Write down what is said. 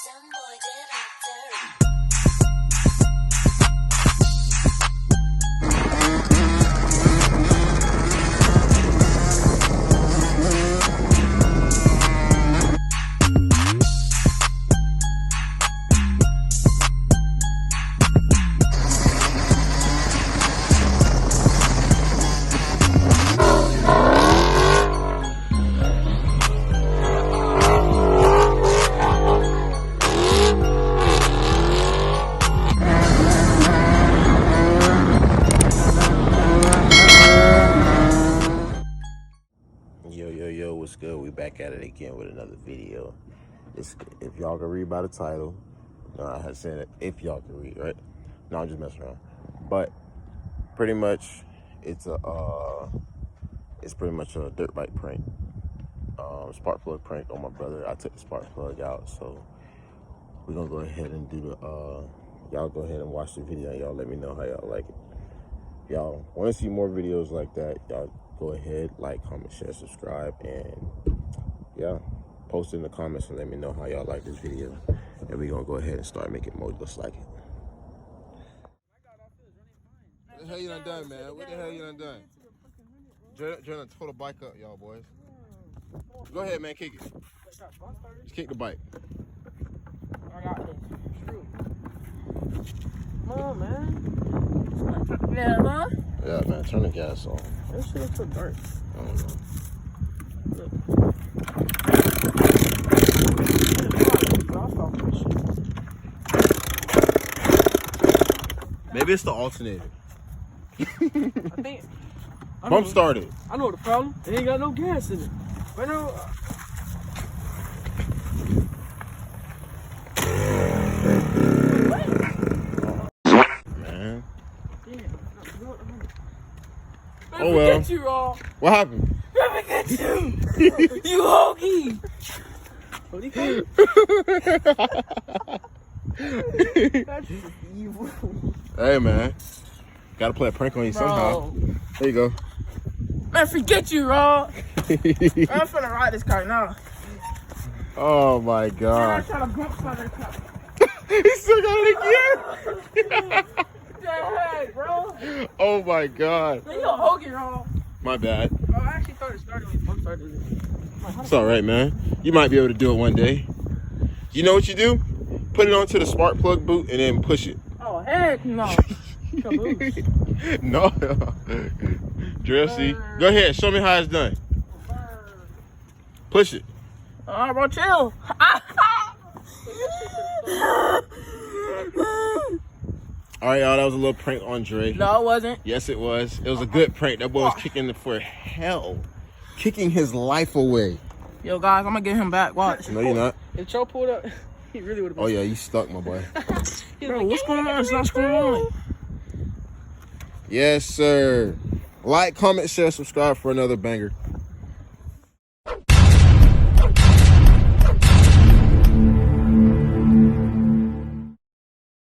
Yo, what's good? We back at it again with another video. If y'all can read by the title, I had said it, if y'all can read, right? No, I'm just messing around. But pretty much, it's pretty much a dirt bike prank, spark plug prank on my brother. I took the spark plug out, so we're gonna go ahead and do the. Y'all go ahead and watch the video, and y'all let me know how y'all like it. Y'all want to see more videos like that? Y'all go ahead, like, comment, share, subscribe, and yeah, post in the comments and let me know how y'all like this video. And we're gonna go ahead and start making more just like it. What the hell you done, man? What the hell you done? Jordan tore the bike up, y'all boys. Go ahead, man, kick it. Just kick the bike. I got this. True. Come on, man. Yeah, huh? Yeah, man, turn the gas on. That shit looks so dark. I don't know. Maybe it's the alternator. I think. Bump started. I know the problem. It ain't got no gas in it. Right now. Man. Damn. Oh well. Get you, Raw. What happened? Let me get you. You hokey. What do you call it? That's evil. Hey, man. Gotta play a prank on you somehow. There you go. Man, forget you, Raw. I'm finna ride this car now. Oh my Man, god. I'm trying to bump my car. He still got it again. What the heck, bro? Oh my god. Man, you a hokey, Raw. My bad. Bro, I actually thought it started when bump started. It's alright, man. You might be able to do it one day. You know what you do? Put it onto the spark plug boot and then push it. Oh, heck no. No. Drill, see? Go ahead. Show me how it's done. Push it. Alright, bro, chill. Alright, y'all. That was a little prank on Dre. No, it wasn't. Yes, it was. It was a good prank. That boy was kicking for hell. Kicking his life away. Yo, guys, I'm gonna get him back. Watch. No, you're not. If Cho pulled up, he really would have been. Oh, yeah, you stuck, my boy. Bro, what's going on? It's not screwing on. Yes, sir. Like, comment, share, subscribe for another banger.